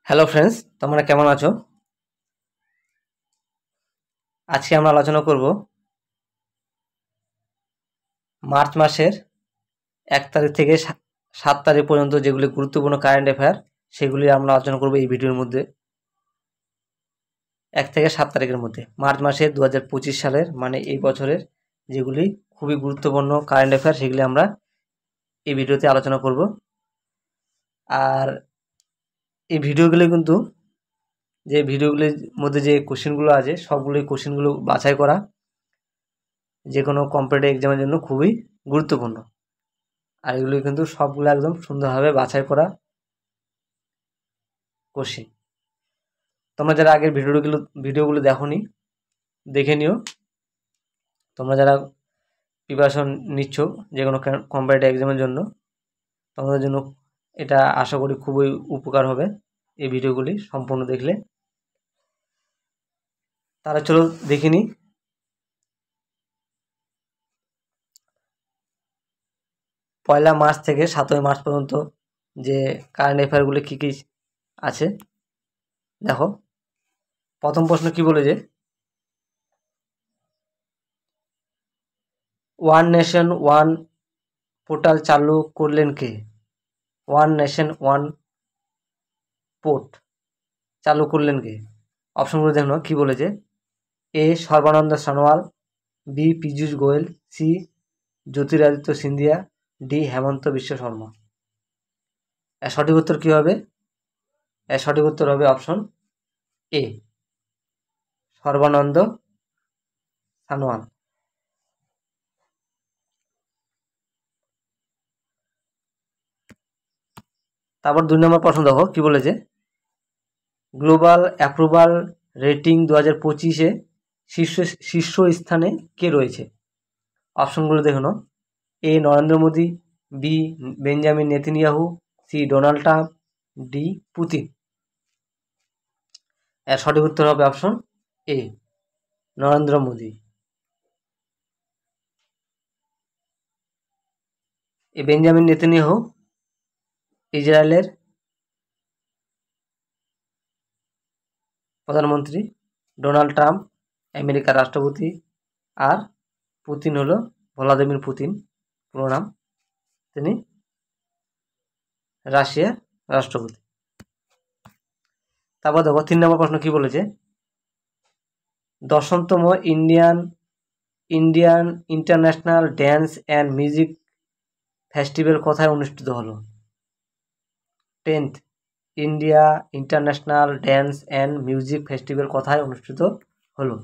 Hello friends, তোমরা কেমন আছো? আজকে আমরা আলোচনা করব মার্চ মাসের 1 তারিখ থেকে 7 তারিখ পর্যন্ত যেগুলি গুরুত্বপূর্ণ কারেন্ট অ্যাফেয়ার সেগুলি আমরা আলোচনা করব এই ভিডিওর মধ্যে। 1 থেকে 7 তারিখের মধ্যে মার্চ মাসের 2025 সালের মানে এই বছরের যেগুলি খুবই গুরুত্বপূর্ণ কারেন্ট অ্যাফেয়ার সেগুলি আমরা এই ভিডিওতে আলোচনা করব। আর এই ভিডিওগুলি কিন্তু যে ভিডিওগুলির মধ্যে যে কোশ্চেনগুলো আছে সবগুলি কোশ্চেনগুলো বাছাই করা যে কোনো কম্পিটিটিভ এক্সামের জন্য খুবই গুরুত্বপূর্ণ। আর এগুলি কিন্তু সবগুলো একদম সুন্দরভাবে বাছাই করা কোশ্চেন। তোমরা যারা আগের ভিডিওগুলো দেখোনি দেখে নিও। তোমরা যারা প্রিপারেশন নিচ্ছ যে কোনো কম্পিটিটিভ এক্সামের জন্য তোমাদের জন্য এটা আশা করি খুবই উপকার হবে এই ভিডিওগুলি সম্পূর্ণ দেখলে। তারা চলো দেখে নিই। পয়লা মার্চ থেকে 7ই মার্চ পর্যন্ত যে কারেন্ট অ্যাফেয়ারগুলি কী কী আছে দেখো। প্রথম প্রশ্ন কি বলে যে ওয়ান নেশন ওয়ান পোর্টাল চালু করলেন কে? ওয়ান নেশন ওয়ান পোর্ট চালু করলেন কে? অপশনগুলো দেখো কি বলেছে। A Sarbananda Sonowal, B Piyush Goyal, C Jyotiraditya Scindia, D Himanta Biswa Sarma. এর সঠিক উত্তর কি হবে? এর সঠিক উত্তর হবে অপশন এ সর্বানন্দ সোনোয়াল। তারপর 2 নম্বর প্রশ্ন দেখো কি বলেছে। গ্লোবাল অ্যাপ্রুভাল রেটিং 2025-এ শীর্ষ স্থানে কে রয়েছে? অপশনগুলো দেখো। A Narendra Modi, B Benjamin Netanyahu, C Donald Trump, D Putin. এর সঠিক উত্তর হবে অপশন এ নরেন্দ্র মোদী। এ বেঞ্জামিন নেতানিয়াহু ইসরায়েলের প্রধানমন্ত্রী, ডোনাল্ড ট্রাম্প আমেরিকার রাষ্ট্রপতি, আর পুতিন হলো ভ্লাদিমির পুতিন পুরো নাম, তিনি রাশিয়ার রাষ্ট্রপতি। তারপর দেখো 3 নম্বর প্রশ্ন কি বলেছে। 10তম Indian international dance and music festival কোথায় অনুষ্ঠিত হলো? 10th India international dance and music festival কোথায় অনুষ্ঠিত হলো?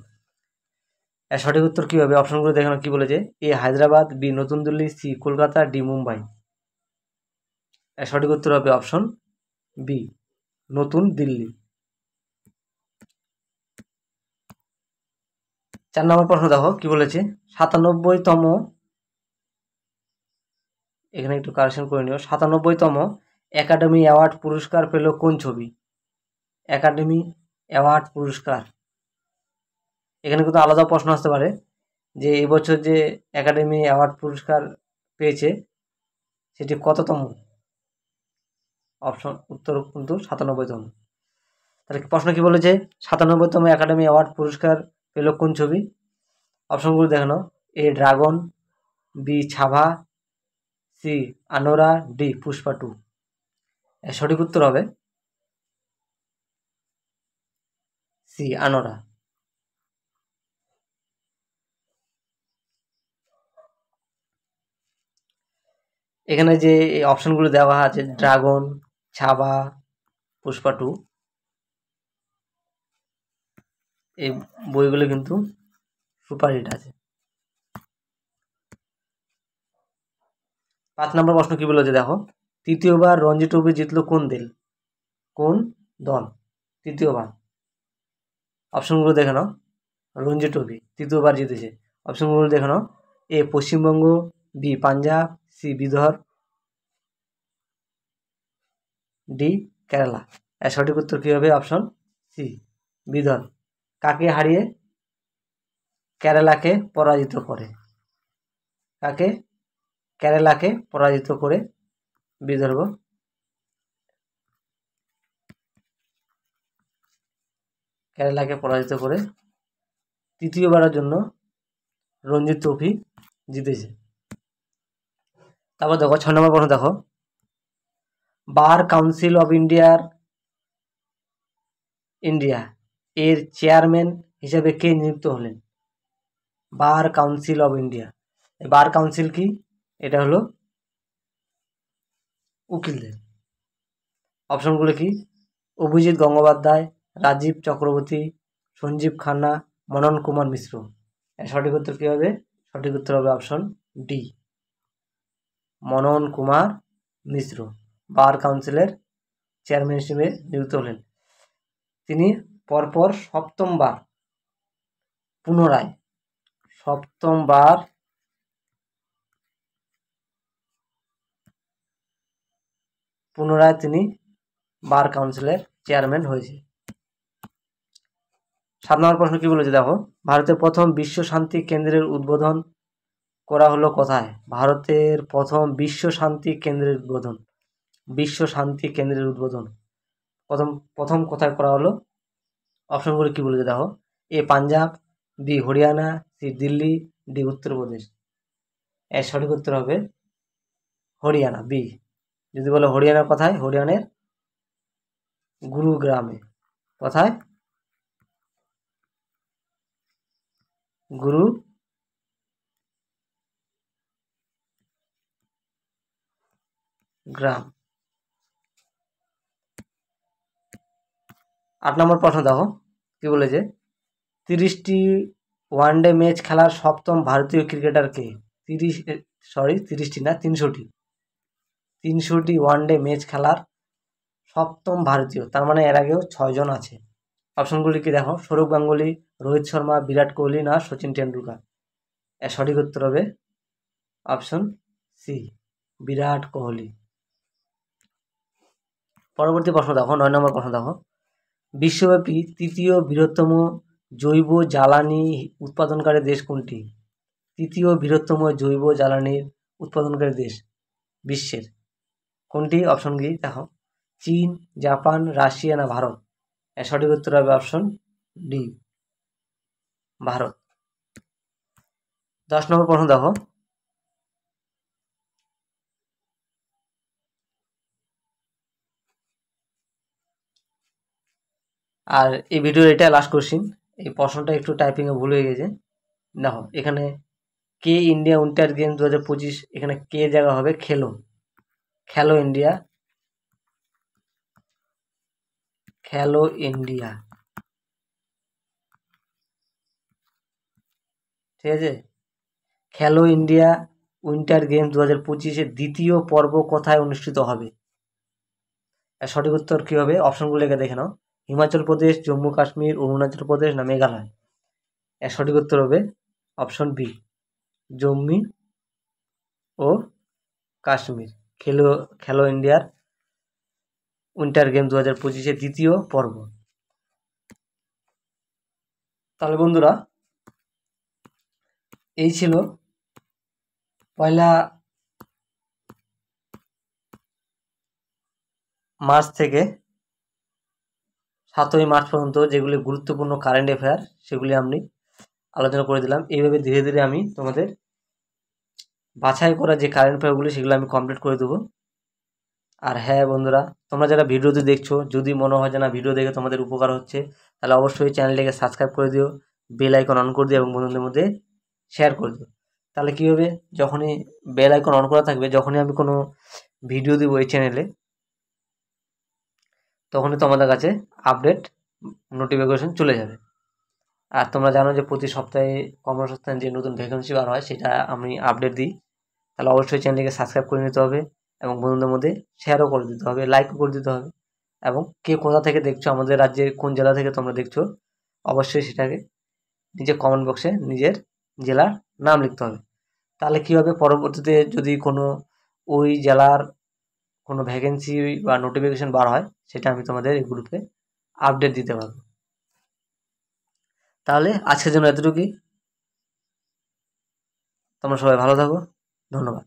এর সঠিক উত্তর কী হবে? অপশনগুলো দেখানো কি বলেছে। এ হায়দ্রাবাদ, বি নতুন দিল্লি, সি কলকাতা, ডি মুম্বাই। এর সঠিক উত্তর হবে অপশন বি নতুন দিল্লি। 4 নম্বর প্রশ্ন দেখো কি বলেছে। 97তম, এখানে একটু কারেকশন করে নিও, 97তম একাডেমি অ্যাওয়ার্ড পুরস্কার পেল কোন ছবি? একাডেমি অ্যাওয়ার্ড পুরস্কার, এখানে কিন্তু আলাদা প্রশ্ন আসতে পারে যে এবছর যে একাডেমি অ্যাওয়ার্ড পুরস্কার পেয়েছে সেটি কততম? অপশন উত্তর কিন্তু 97তম। তাহলে প্রশ্ন কি বলেছে, 97তম একাডেমি অ্যাওয়ার্ড পুরস্কার পেল কোন ছবি? অপশনগুলো দেখানো। এ dragon, B Chhaava, C আনোরা, D Pushpa 2। এর সঠিক উত্তর হবে সি আনোরা। এখানে যে অপশনগুলো দেওয়া আছে ড্রাগন, ছাভা, পুষ্পা 2, এই বইগুলো কিন্তু সুপারহিট আছে। 5 নম্বর প্রশ্ন কি বলেছে দেখো। তৃতীয়বার রঞ্জি ট্রফি জিতলো কোন দল তৃতীয়বার? অপশনগুলো দেখে নাও। রঞ্জি ট্রফি তৃতীয়বার জিতেছে। অপশনগুলো দেখে নাও। A Paschimbanga, B Punjab, C Vidarbha, D Kerala. এর সঠিক উত্তর কী হবে? Option C Vidarbha. কাকে হারিয়ে কেরালাকে পরাজিত করে? কাকে? কেরালাকে পরাজিত করে বিদর্ভ। কেরালাকে পরাজিত করে তৃতীয়বারের জন্য রঞ্জি ট্রফি জিতেছে। তারপর দেখো 6 নম্বর প্রশ্ন দেখো, বার কাউন্সিল অফ ইন্ডিয়া এর চেয়ারম্যান হিসেবে কে নিযুক্ত হলেন? Bar council of India, bar council কি? এটা হলো উকিলদের। অপশনগুলো কি? অভিজিৎ গঙ্গোপাধ্যায়, রাজীব চক্রবর্তী, সঞ্জীব খান্না, মনন কুমার মিশ্র। এর সঠিক উত্তর কী হবে? সঠিক উত্তর হবে অপশন ডি, মনন কুমার মিশ্র বার কাউন্সিলের চেয়ারম্যান হিসেবে নিযুক্ত হলেন। তিনি পরপর সপ্তমবার পুনরায় তিনি বার কাউন্সিলের চেয়ারম্যান হয়েছে। 7 নম্বর প্রশ্ন কি বলেছে দেখো, ভারতের প্রথম বিশ্ব শান্তি কেন্দ্রের উদ্বোধন করা হলো কোথায়? ভারতের প্রথম বিশ্ব শান্তি কেন্দ্রের উদ্বোধন প্রথম কোথায় করা হলো? অপশনগুলো কি বলেছে দেখো, A Punjab, B Haryana, C Delhi, D Uttar Pradesh. এর সঠিক উত্তর হবে হরিয়ানা, বি। যদি বলো হরিয়ানার কোথায়? হরিয়ানার গুরুগ্রামে। কোথায়? গুরুগ্রাম। 8 নম্বর প্রশ্ন দেখো কি বলেছে, 30টি ওয়ানডে ম্যাচ খেলার সপ্তম ভারতীয় ক্রিকেটার কে? 300টি ওয়ানডে ম্যাচ খেলার সপ্তম ভারতীয়, তার মানে এর আগেও 6 জন আছে। অপশনগুলি কি দেখো, সৌরভ গাঙ্গুলি, রোহিত শর্মা, বিরাট কোহলি না সচিন টেন্ডুলকার। এর সঠিক উত্তর হবে অপশন সি, বিরাট কোহলি। পরবর্তী প্রশ্ন দেখো, 9 নম্বর প্রশ্ন দেখো, বিশ্বব্যাপী তৃতীয় বৃহত্তম জৈব জ্বালানি উৎপাদনকারী দেশ কোনটি? তৃতীয় বৃহত্তম জৈব জ্বালানির উৎপাদনকারী দেশ বিশ্বের কোনটি? অপশনগুলি দেখো, চীন, জাপান, রাশিয়া না ভারত। এর সঠিক উত্তর হবে অপশন ডি, ভারত। 10 নম্বর প্রশ্ন দেখো, আর এই ভিডিওর এটা লাস্ট কোশ্চিন। এই প্রশ্নটা একটু টাইপিংয়ে ভুল হয়ে গেছে। দেখো এখানে কে ইন্ডিয়া উইন্টার গেম 2025, এখানে কে জায়গা হবে খেলো ইন্ডিয়া, ঠিক আছে। খেলো ইন্ডিয়া উইন্টার গেম 2025-এর দ্বিতীয় পর্ব কোথায় অনুষ্ঠিত হবে? এর সঠিক উত্তর কী হবে? অপশনগুলো দেখে নাও, হিমাচল প্রদেশ, জম্মু কাশ্মীর, অরুণাচল প্রদেশ না মেঘালয়। এর সঠিক উত্তর হবে অপশন বি, জম্মু ও কাশ্মীর। খেলো ইন্ডিয়ার উইন্টার গেম 2025-এর দ্বিতীয় পর্ব। তাহলে বন্ধুরা, এই ছিল পয়লা মার্চ থেকে 7ই মার্চ পর্যন্ত যেগুলি গুরুত্বপূর্ণ কারেন্ট অ্যাফেয়ার সেগুলি আমি আলোচনা করে দিলাম। এইভাবে ধীরে ধীরে আমি তোমাদের বাছাই করা যে কারেন্ট অ্যাফেয়ারগুলি সেগুলো আমি কমপ্লিট করে দেবো। আর হ্যাঁ বন্ধুরা, তোমরা যারা ভিডিওটি দেখছো, যদি মনে হয় যে না ভিডিও দেখে তোমাদের উপকার হচ্ছে, তাহলে অবশ্যই চ্যানেলটিকে সাবস্ক্রাইব করে দিও, বেল আইকন অন করে দিও এবং বন্ধুদের মধ্যে শেয়ার করে দিও। তাহলে কী হবে, যখনই বেল আইকন অন করা থাকবে, যখনই আমি কোনো ভিডিও দেবো এই চ্যানেলে, তখনই তোমাদের কাছে আপডেট নোটিফিকেশন চলে যাবে। আর তোমরা জানো যে প্রতি সপ্তাহে কর্মসংস্থান যে নতুন ভ্যাকেন্সি বার হয় সেটা আমি আপডেট দিই। তাহলে অবশ্যই চ্যানেলটিকে সাবস্ক্রাইব করে নিতে হবে এবং বন্ধুদের মধ্যে শেয়ারও করে দিতে হবে, লাইকও করে দিতে হবে। এবং কে কোথা থেকে দেখছো, আমাদের রাজ্যের কোন জেলা থেকে তোমরা দেখছো, অবশ্যই সেটাকে নিজের কমেন্ট বক্সে নিজের জেলার নাম লিখতে হবে। তাহলে কী হবে, পরবর্তীতে যদি কোনো ওই জেলার কোনো ভ্যাকেন্সি বা নোটিফিকেশন বার হয়, সেটা আমি তোমাদের এই গ্রুপে আপডেট দিতে পারবো। তাহলে আজকের জন্য এতটুকুই। তোমরা সবাই ভালো থাকো, ধন্যবাদ।